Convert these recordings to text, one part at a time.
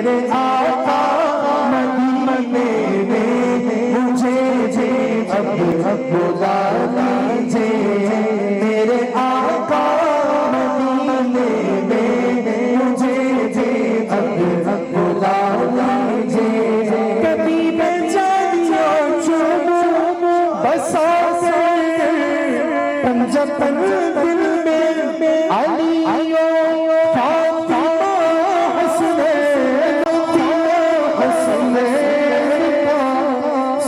میرے آقا مدینے میں مجھے اب بلا لیجیے میرے آقا مدینے میں مجھے اب بلا لیجیے کبھی میں جانیوں چوم بسا پنجپن دل میں علی فاطمہ حسنین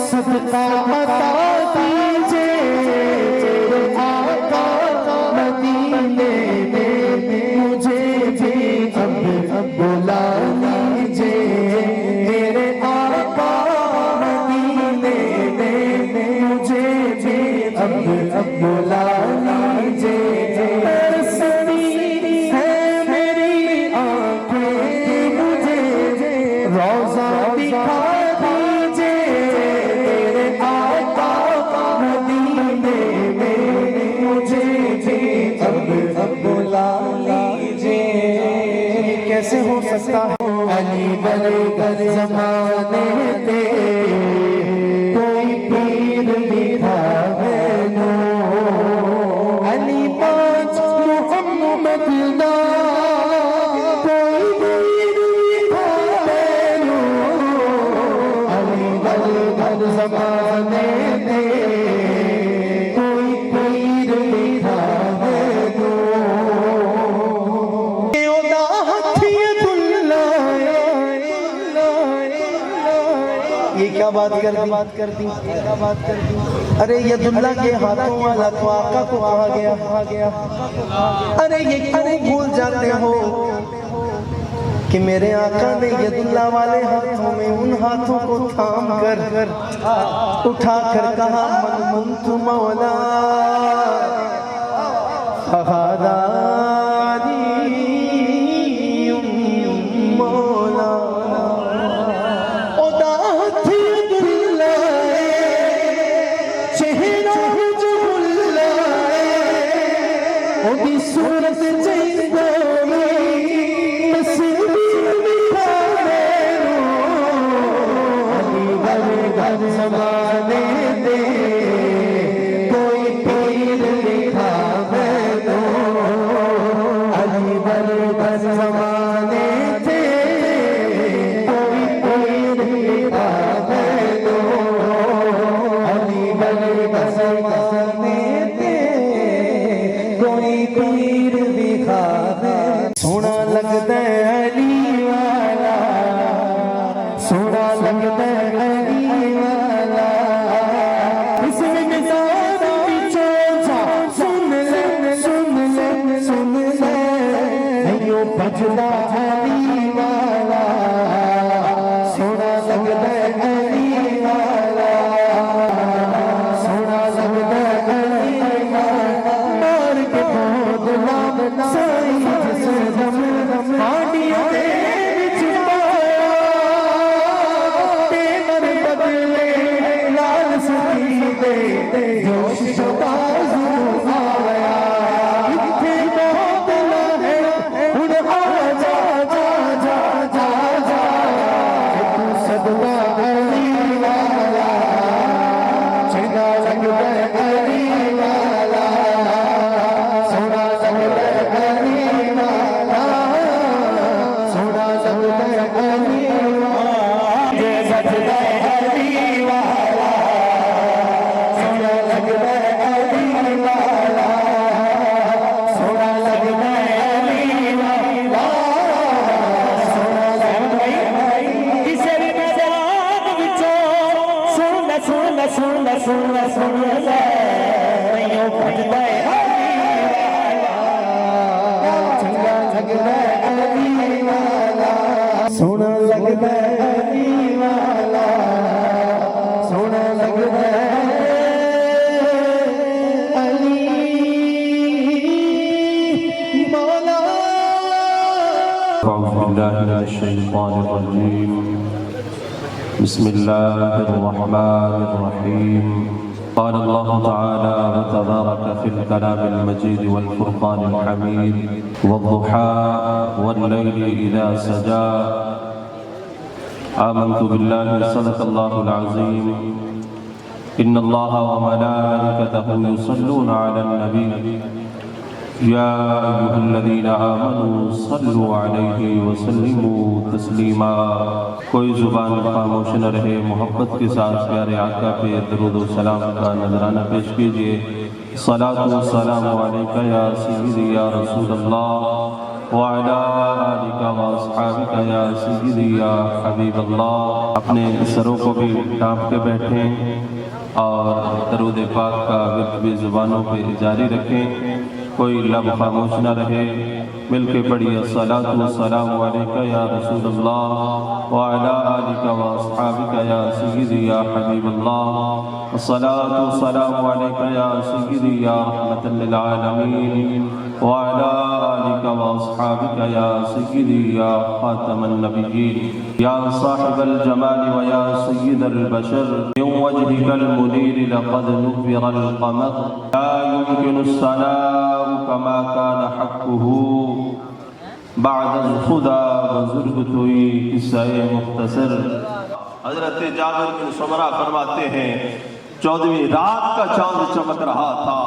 صدقہ عطا دیجیے آقا مدینے میں مجھے اب بلا لیجیے میرے آقا مدینے میں مجھے اب بلا لیجیے ترستی ہے میری آنکھیں مجھے روضہ دکھا کیسے ہو سکتا ہے علی برگر زمانے تے کوئی پیر لکھا ہے نو علی پانچ محمد دا کوئی پیر لکھا ہے نو علی برگر زمانے تے کوئی پیر لکھا ہے نو یہ کیا بات کر دی ارے ید اللہ کے ہاتھوں والا تو آقا کو کہا گیا ارے یہ کیوں بھول جاتے ہو کہ میرے آقا نے ید اللہ والے ہاتھوں میں ان ہاتھوں کو تھام کر اٹھا کر کہا من منت مولا صورت چاہیے علی برگر زمانے دے کوئی پیر لکھا ہے تو علی برگر زمانے دے کوئی پیر لکھا ہے تو علی برگر زمانے دے کوئی پیر دکھا ہے سونا لگتا ہے علی والا سونا لگتا ہے علی والا اس میں نظام چوچا سن لے ایو بجدا علی والا سونا لگتا ہے علی والا سونا لگتا ہے علی والا مار کے بہت لام سائی جس دم آڈیوں دے وچ پایا تیمر بدلے لال سکی دے جوش شبازو آیا اتھے بہت ہے ان آ جا جا جا جا جا تو صدقہ علی والا چنگا لگتا ہے علی والا سونا لگتا ہے علی والا سونا لگتا ہے علی والا یہ بجتا ہے علی والا سونا لگتا ہے علی والا سونا لگتا ہے علی والا سونا لگتا ہے اسے میدان وچوں سن لے نہیں بجتا ہے چنگا لگتا ہے علی والا سونا لگتا ہے علی والا سونا لگتا ہے علی مولا أعوذ بالله من الشيطان الرجيم بسم الله الرحمن الرحيم قال الله تعالى وتبارك في الكلام المجيد والفرقان الحميد والضحى والليل إذا سجى آمنت باللہ صدق اللہ العظیم ان اللہ وملائکتہ یصلون علی النبی یا ایھا الذین آمنوا صلوا علیہ وسلموا تسلیما۔ کوئی زبان خاموش نہ رہے، محبت کے ساتھ پیارے آقا پہ درود و سلام کا نذرانہ پیش کیجئے۔ صلاۃ و سلام علیک یا سیدی یا رسول اللہ وعلی آلک و اصحابک یا سیدی یا حبیب اللہ۔ اپنے سروں کو بھی ڈھانپ کے بیٹھیں اور درود پاک کا ورد بھی زبانوں پہ جاری رکھیں، کوئی لب خاموش نہ رہے، مل کے پڑھیے الصلاۃ والسلام علیک یا رسول اللہ وعلی آلک و اصحابک یا سیدی یا حبیب اللہ۔ الصلاۃ والسلام علیک یا سیدی یا رحمۃ للعالمین وعلی آلک و اصحابک یا سیدی یا خاتم النبیین یا صاحب الجمال و یا سید البشر من وجهک المنیر لقد نور القمر لا يمكن الثناء كما كان حقه بعد الخدا بزرگ توئی قصہ مختصر۔ حضرت جابر بن سمرہ فرماتے ہیں 14ویں رات کا چاند چمک رہا تھا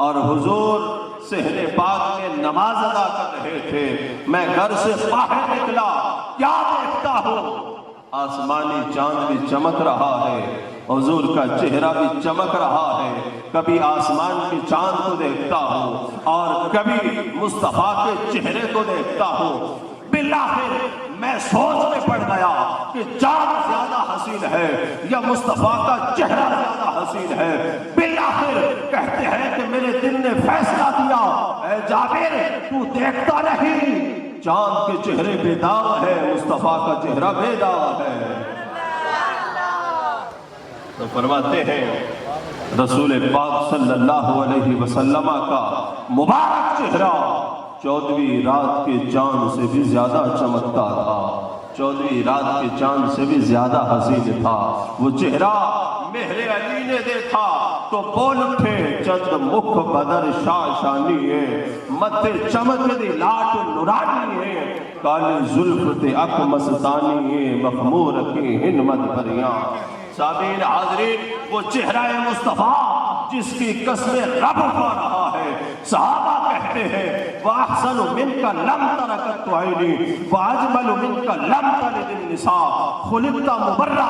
اور حضور صحن پاک میں نماز ادا کر رہے تھے۔ میں گھر سے باہر نکلا، کیا دیکھتا ہوں؟ آسمانی چاند بھی چمک رہا ہے، حضور کا چہرہ بھی چمک رہا ہے۔ کبھی آسمان کے چاند کو دیکھتا ہوں اور کبھی مصطفیٰ کے چہرے کو دیکھتا ہوں۔ بالآخر میں سوچ میں پڑ گیا کہ چاند زیادہ حسین ہے یا مصطفیٰ کا چہرہ زیادہ حسین ہے۔ بالآخر کہتے ہیں کہ میرے دل نے فیصلہ دیا، اے جابر تو دیکھتا نہیں، چاند کے چہرے بے داغ ہے، مصطفیٰ کا چہرہ بے داغ ہے۔ تو فرماتے ہیں رسول پاک صلی اللہ علیہ وسلم کا مبارک چہرہ 14ویں رات کے چاند سے بھی زیادہ چمکتا تھا، 14ویں رات کے چاند سے بھی زیادہ حسین تھا۔ وہ چہرہ مہر علی نے دیکھا تو بول اٹھے، چند مکھ بدر شاشانی ہے، مت چمک دی لاٹ نورانی ہے، کالی زلف تے اک مستانی ہے، مخمور کی ہنمت بریاں۔ سامعین حاضرین، وہ چہرہ مصطفیٰ جس کی قسم رب کھا رہا ہے۔ صحابہ کہتے ہیں وَأَحْسَنُ مِنْكَ لَمْ تَرَكَتْ عَيْنِي وَأَجْمَلُ مِنْكَ لَمْ تَلِدِ النِّسَاءُ خُلِقْتَ مُبَرَّأً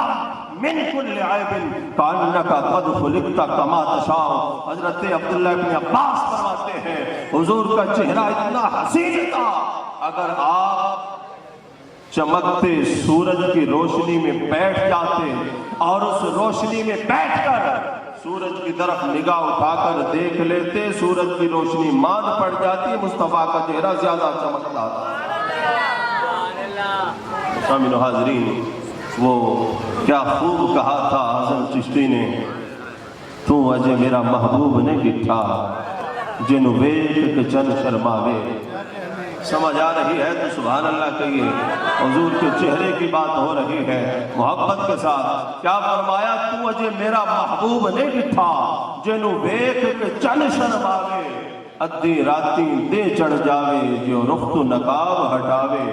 مِنْ كُلِّ عَيْبٍ كَأَنَّكَ قَدْ خُلِقْتَ كَمَا تَشَاءُ۔ حضرت عبداللہ بن عباس فرماتے ہیں حضور کا چہرہ اتنا حسین تھا، اگر آپ چمکتے سورج کی روشنی میں بیٹھ جاتے اور اس روشنی میں بیٹھ کر سورج کی طرف نگاہ اٹھا کر دیکھ لیتے، سورج کی روشنی مان پڑ جاتی، مصطفیٰ کا چہرہ زیادہ چمکتا تھا۔ سامعین و حاضرین، وہ کیا خوب کہا تھا اعظم چشتی نے، تو اجے میرا محبوب نے ڈٹھا جن ویکھ کے چن شرماوے۔ سمجھ آ رہی ہے تو سبحان اللہ کہیے، حضور کے چہرے کی بات ہو رہی ہے محبت کے ساتھ۔ کیا فرمایا؟ تو اجے میرا محبوب نے ڈٹھا جنو ویکھ کے چن شرماوے، ادھی راتی دے چڑھ جاوے جو رخ تو نقاب ہٹاوے،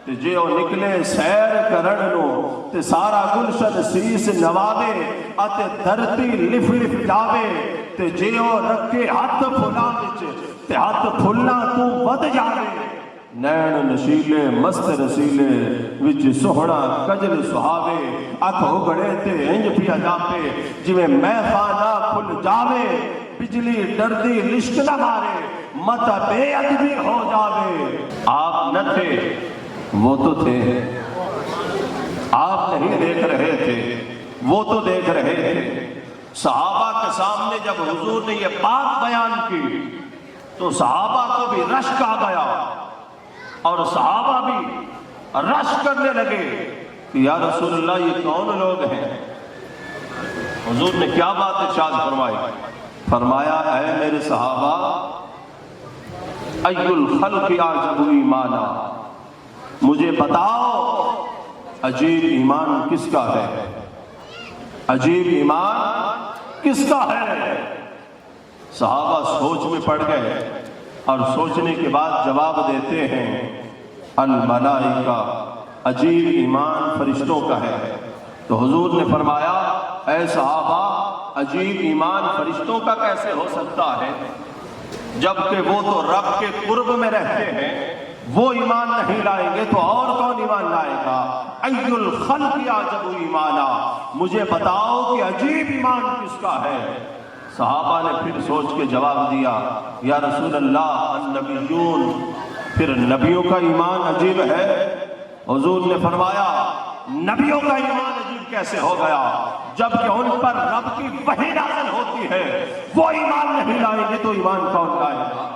تے جیو نکلے سیر کرن نو تے سارا گلشن سیس نواوے، اتے دھرتی لف لف جاوے، تے جیو رکھے ہاتھ پھلاں وچ تے ہاتھ پھلنا تو ود جاوے، نین نشیلے مست رسیلے وچ سوہنا کجل سہاوے، اکھ اگڑے تے انج پیا جاپے جویں میں خانہ کھل جاوے، بجلی ڈردی لشک نہ مارے مت بے ادبی ہو جاوے۔ آپ نہ تھے، وہ تو تھے، آپ نہیں دیکھ رہے تھے، وہ تو دیکھ رہے تھے۔ صحابہ کے سامنے جب حضور نے یہ بات بیان کی تو صحابہ کو بھی رشک آ گیا اور صحابہ بھی رشک کرنے لگے کہ یا رسول اللہ یہ کون لوگ ہیں؟ حضور نے کیا بات ارشاد فرمائی؟ فرمایا اے میرے صحابہ، ای الخلق اعجب ایمانا، مجھے بتاؤ عجیب ایمان کس کا ہے، عجیب ایمان کس کا ہے؟ صحابہ سوچ میں پڑ گئے اور سوچنے کے بعد جواب دیتے ہیں الملائکہ عجیب ایمان فرشتوں کا ہے۔ تو حضور نے فرمایا اے صحابہ عجیب ایمان فرشتوں کا کیسے ہو سکتا ہے جبکہ وہ تو رب کے قرب میں رہتے ہیں، وہ ایمان نہیں لائیں گے تو اور کون ایمان لائے گا؟ ای الخلق اعجب ایمانا، مجھے بتاؤ کہ عجیب ایمان کس کا ہے؟ صحابہ نے پھر سوچ کے جواب دیا یا رسول اللہ النبیون، پھر نبیوں کا ایمان عجیب ہے؟ حضور نے فرمایا نبیوں کا ایمان عجیب کیسے ہو گیا جبکہ ان پر رب کی وحی نازل ہوتی ہے، وہ ایمان نہیں لائیں گے تو ایمان کون لائے گا؟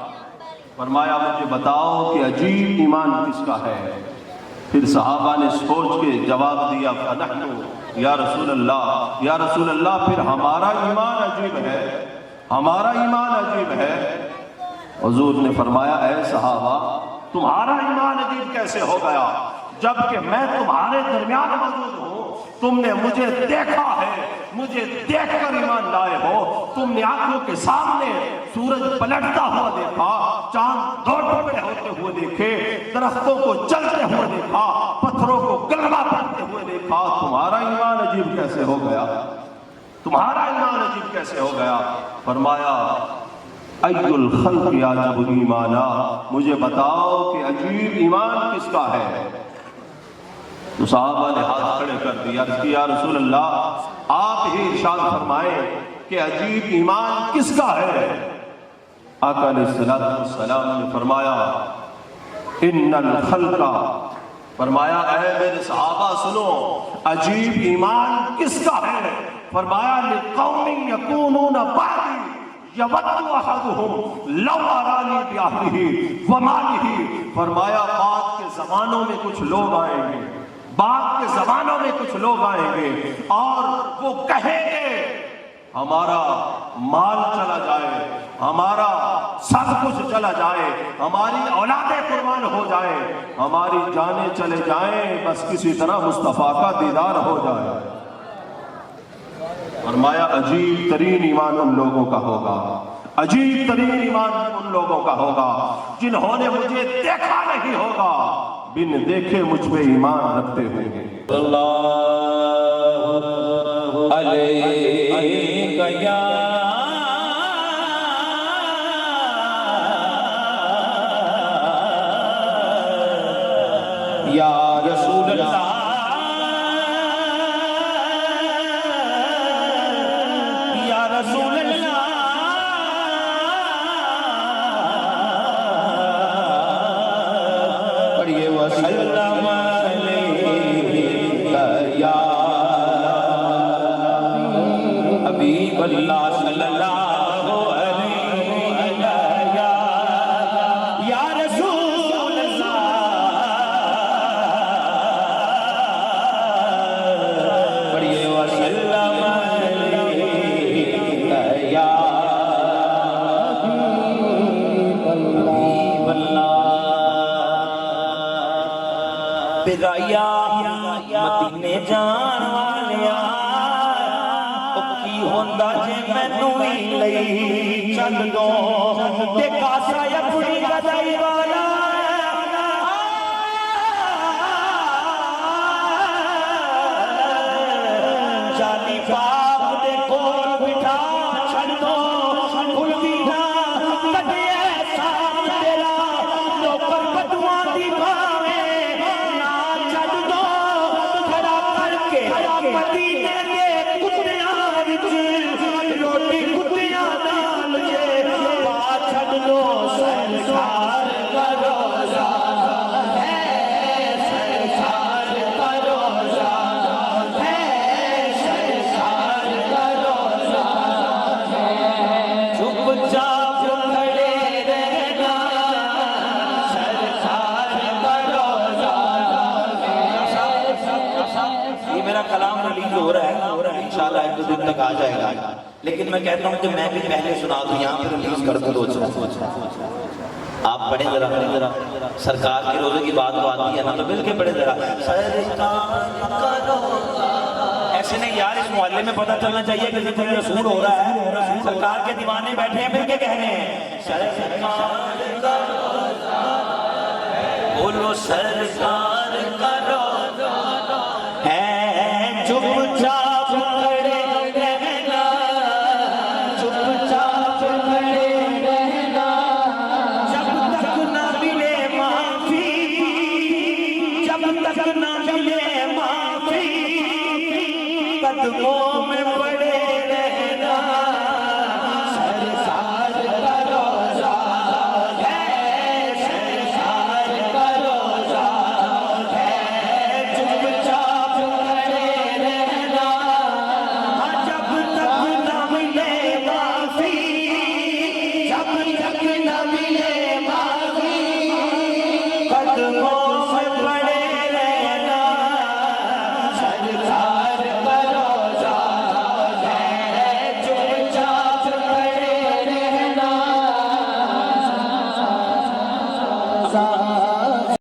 فرمایا مجھے بتاؤ کہ عجیب ایمان کس کا ہے؟ پھر صحابہ نے سوچ کے جواب دیا فنحن یا رسول اللہ پھر ہمارا ایمان عجیب ہے، ہمارا ایمان عجیب ہے۔ حضور نے فرمایا اے صحابہ تمہارا ایمان عجیب کیسے ہو گیا جبکہ میں تمہارے درمیان موجود ہوں، تم نے مجھے دیکھا ہے، مجھے دیکھ کر ایمان لائے ہو، تم نے آنکھوں کے سامنے سورج پلٹتا ہوا دیکھا، چاند دو ٹکڑے ہوتے ہوئے دیکھے، درختوں کو چلتے ہوئے دیکھا، پتھروں کو گلما پڑتے ہوئے دیکھا، تمہارا ایمان عجیب کیسے ہو گیا؟ تمہارا ایمان عجیب کیسے ہو گیا؟ فرمایا ای الخلق اعجب ایمانا، مجھے بتاؤ کہ عجیب ایمان کس کا ہے؟ تو صحابہ نے ہاتھ کھڑے کر دیا کہ یا رسول اللہ آپ ہی ارشاد فرمائیں کہ عجیب ایمان کس کا ہے؟ آقا علیہ السلام نے فرمایا ان الخلق، فرمایا اے میرے صحابہ سنو عجیب ایمان کس کا ہے؟ فرمایا لقوم یکونون بعدی یود احدہم لو ارانی باہلہ ومالہ، فرمایا بعد کے زمانوں میں کچھ لوگ آئیں گے، بعد کے زمانوں میں کچھ لوگ آئیں گے اور وہ کہیں گے ہمارا مال چلا جائے، ہمارا سب کچھ چلا جائے، ہماری اولادیں قربان ہو جائے، ہماری جانیں چلے جائیں، بس کسی طرح مصطفیٰ کا دیدار ہو جائے۔ فرمایا عجیب ترین ایمان ان لوگوں کا ہوگا، عجیب ترین ایمان ان لوگوں کا ہوگا جنہوں نے مجھے دیکھا نہیں ہوگا، بن دیکھے مجھ پہ ایمان رکھتے ہوئے۔ اللہ علیہ یا رسول اللہ، یا رسول اللہ، پڑھیے وسلم حبیب اللہ صلی اللہ علیہ یا رسول اللہ، پڑھیے وسلم یا حبیب اللہ۔ پیرایا مدینے جان والیا ہوندہ جے مینوں ہی لئی چل دو تے کاسا اپنی گدائی والا جالی باپ دے کول بٹھا چھڑ دو کھلدی نہ کدے ساتھ تیرا نوکر بدواں دی بھاویں نہ چھڑ دو کھڑا کر کے مدینے دے کتیاں روٹی کتیاں نال جے پا چھڑ دو سرکار کا روزہ ہے، سرکار کا روزہ ہے، سرکار کا روزہ ہے، چپ چاپ کھڑے رہنا سرکار کا روزہ ہے۔ یہ میرا کلام ریلیز ہو رہا ہے، انشاءاللہ ایک دو دن تک آ جائے گا، لیکن میں کہتا ہوں کہ میں بھی پہلے سنا دوں، یہاں پہ ریلیز کر دوں روز۔ آپ پڑھیں ذرا، سرکار کے روزے کی بات تو آتی ہے نا، تو مل کے پڑھیں ذرا۔ سرکار کا روزہ، ایسے نہیں یار، اس محلے میں پتہ چلنا چاہیے کہ کوئی رسول ہو رہا ہے، سرکار کے دیوانے بیٹھے ہیں مل کے کہنے ہیں سرکار کا روزہ، بولو سرکار کا روزہ تک نہ ملے معافی قدموں